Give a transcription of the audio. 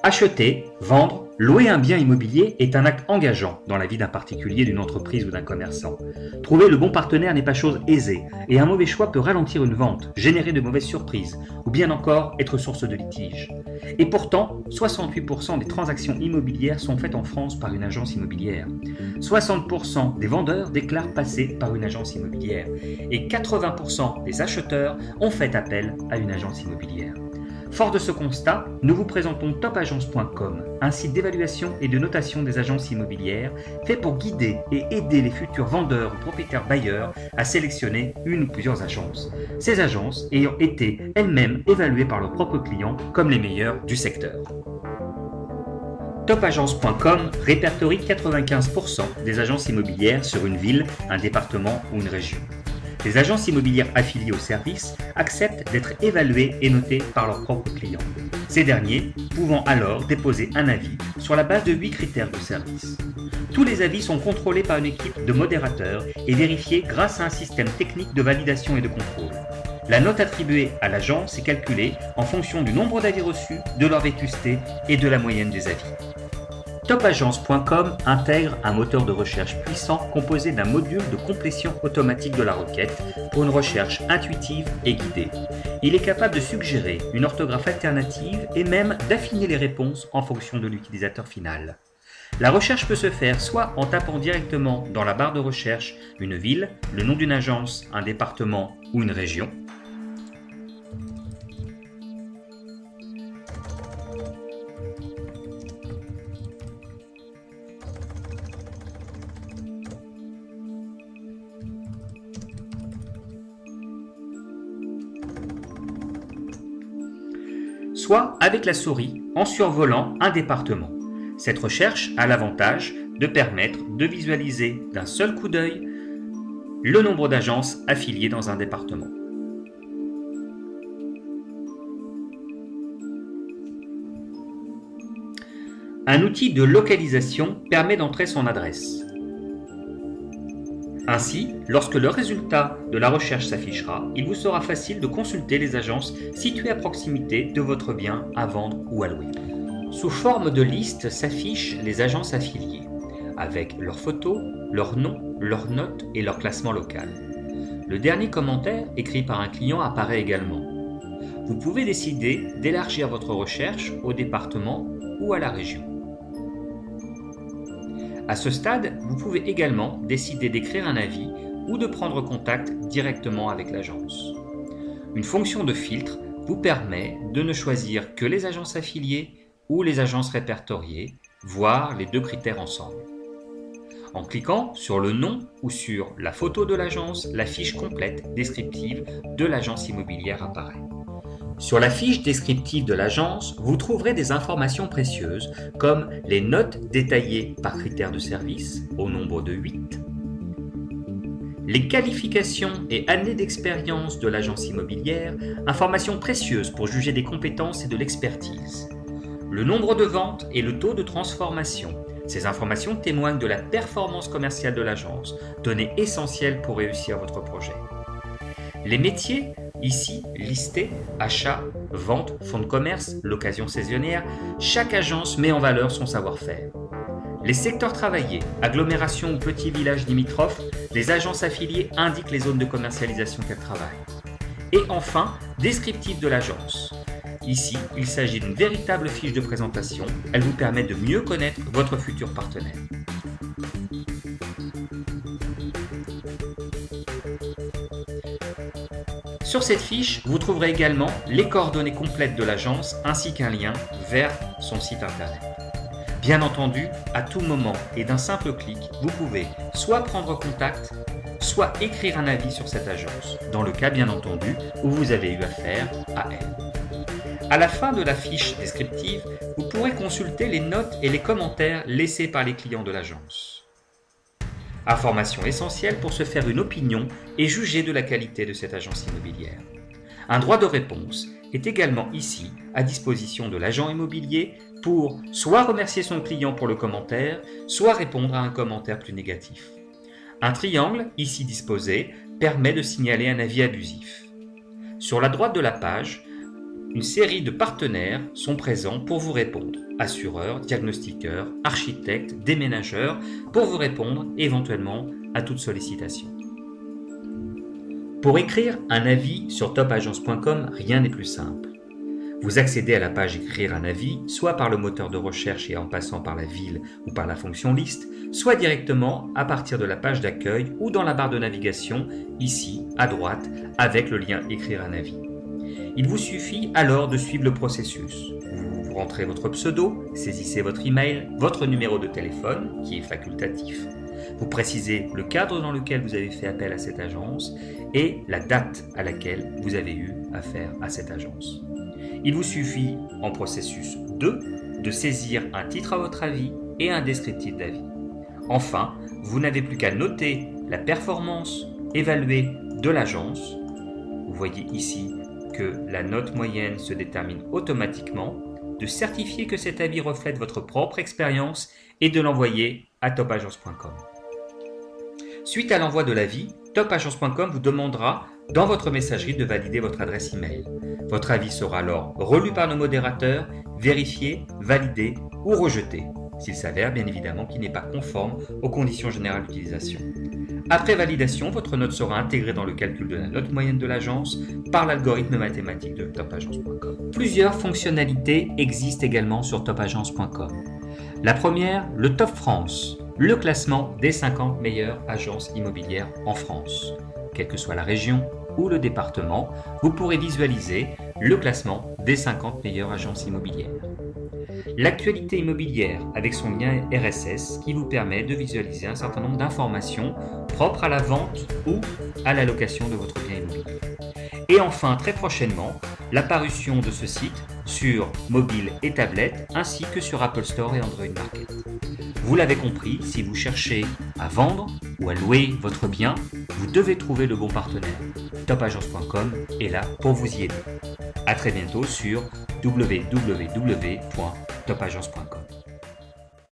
Acheter, vendre, louer un bien immobilier est un acte engageant dans la vie d'un particulier, d'une entreprise ou d'un commerçant. Trouver le bon partenaire n'est pas chose aisée et un mauvais choix peut ralentir une vente, générer de mauvaises surprises ou bien encore être source de litiges. Et pourtant, 68% des transactions immobilières sont faites en France par une agence immobilière. 60% des vendeurs déclarent passer par une agence immobilière et 80% des acheteurs ont fait appel à une agence immobilière. Fort de ce constat, nous vous présentons topagence.com, un site d'évaluation et de notation des agences immobilières fait pour guider et aider les futurs vendeurs ou propriétaires bailleurs à sélectionner une ou plusieurs agences. Ces agences ayant été elles-mêmes évaluées par leurs propres clients comme les meilleures du secteur. Topagence.com répertorie 95% des agences immobilières sur une ville, un département ou une région. Les agences immobilières affiliées au service acceptent d'être évaluées et notées par leurs propres clients. Ces derniers pouvant alors déposer un avis sur la base de 8 critères de service. Tous les avis sont contrôlés par une équipe de modérateurs et vérifiés grâce à un système technique de validation et de contrôle. La note attribuée à l'agence est calculée en fonction du nombre d'avis reçus, de leur vétusté et de la moyenne des avis. Topagence.com intègre un moteur de recherche puissant composé d'un module de complétion automatique de la requête pour une recherche intuitive et guidée. Il est capable de suggérer une orthographe alternative et même d'affiner les réponses en fonction de l'utilisateur final. La recherche peut se faire soit en tapant directement dans la barre de recherche une ville, le nom d'une agence, un département ou une région, soit avec la souris en survolant un département. Cette recherche a l'avantage de permettre de visualiser d'un seul coup d'œil le nombre d'agences affiliées dans un département. Un outil de localisation permet d'entrer son adresse. Ainsi, lorsque le résultat de la recherche s'affichera, il vous sera facile de consulter les agences situées à proximité de votre bien à vendre ou à louer. Sous forme de liste s'affichent les agences affiliées, avec leurs photos, leurs noms, leurs notes et leur classement local. Le dernier commentaire écrit par un client apparaît également. Vous pouvez décider d'élargir votre recherche au département ou à la région. À ce stade, vous pouvez également décider d'écrire un avis ou de prendre contact directement avec l'agence. Une fonction de filtre vous permet de ne choisir que les agences affiliées ou les agences répertoriées, voire les deux critères ensemble. En cliquant sur le nom ou sur la photo de l'agence, la fiche complète descriptive de l'agence immobilière apparaît. Sur la fiche descriptive de l'agence, vous trouverez des informations précieuses comme les notes détaillées par critères de service au nombre de 8, les qualifications et années d'expérience de l'agence immobilière, informations précieuses pour juger des compétences et de l'expertise, le nombre de ventes et le taux de transformation. Ces informations témoignent de la performance commerciale de l'agence, données essentielles pour réussir votre projet. Les métiers ici listés, achat, vente, fonds de commerce, location saisonnière, chaque agence met en valeur son savoir-faire. Les secteurs travaillés, agglomérations ou petits villages limitrophes, les agences affiliées indiquent les zones de commercialisation qu'elles travaillent. Et enfin, descriptif de l'agence. Ici, il s'agit d'une véritable fiche de présentation, elle vous permet de mieux connaître votre futur partenaire. Sur cette fiche, vous trouverez également les coordonnées complètes de l'agence ainsi qu'un lien vers son site internet. Bien entendu, à tout moment et d'un simple clic, vous pouvez soit prendre contact, soit écrire un avis sur cette agence, dans le cas bien entendu où vous avez eu affaire à elle. À la fin de la fiche descriptive, vous pourrez consulter les notes et les commentaires laissés par les clients de l'agence. Information essentielle pour se faire une opinion et juger de la qualité de cette agence immobilière. Un droit de réponse est également ici à disposition de l'agent immobilier pour soit remercier son client pour le commentaire, soit répondre à un commentaire plus négatif. Un triangle, ici disposé, permet de signaler un avis abusif. Sur la droite de la page, une série de partenaires sont présents pour vous répondre. Assureurs, diagnostiqueurs, architectes, déménageurs, pour vous répondre éventuellement à toute sollicitation. Pour écrire un avis sur topagence.com, rien n'est plus simple. Vous accédez à la page Écrire un avis, soit par le moteur de recherche et en passant par la ville ou par la fonction liste, soit directement à partir de la page d'accueil ou dans la barre de navigation, ici à droite, avec le lien Écrire un avis. Il vous suffit alors de suivre le processus. Vous rentrez votre pseudo, saisissez votre email, votre numéro de téléphone, qui est facultatif. Vous précisez le cadre dans lequel vous avez fait appel à cette agence et la date à laquelle vous avez eu affaire à cette agence. Il vous suffit, en processus 2, de saisir un titre à votre avis et un descriptif d'avis. Enfin, vous n'avez plus qu'à noter la performance évaluée de l'agence. Vous voyez ici que la note moyenne se détermine automatiquement, de certifier que cet avis reflète votre propre expérience et de l'envoyer à topagence.com. Suite à l'envoi de l'avis, topagence.com vous demandera dans votre messagerie de valider votre adresse email. Votre avis sera alors relu par nos modérateurs, vérifié, validé ou rejeté, s'il s'avère bien évidemment qu'il n'est pas conforme aux conditions générales d'utilisation. Après validation, votre note sera intégrée dans le calcul de la note moyenne de l'agence par l'algorithme mathématique de topagence.com. Plusieurs fonctionnalités existent également sur topagence.com. La première, le Top France, le classement des 50 meilleures agences immobilières en France. Quelle que soit la région ou le département, vous pourrez visualiser le classement des 50 meilleures agences immobilières. L'actualité immobilière avec son lien RSS qui vous permet de visualiser un certain nombre d'informations propres à la vente ou à la location de votre bien immobilier. Et enfin, très prochainement, la parution de ce site sur mobile et tablette ainsi que sur Apple Store et Android Market. Vous l'avez compris, si vous cherchez à vendre ou à louer votre bien, vous devez trouver le bon partenaire. Topagence.com est là pour vous y aider. À très bientôt sur www.topagence.com.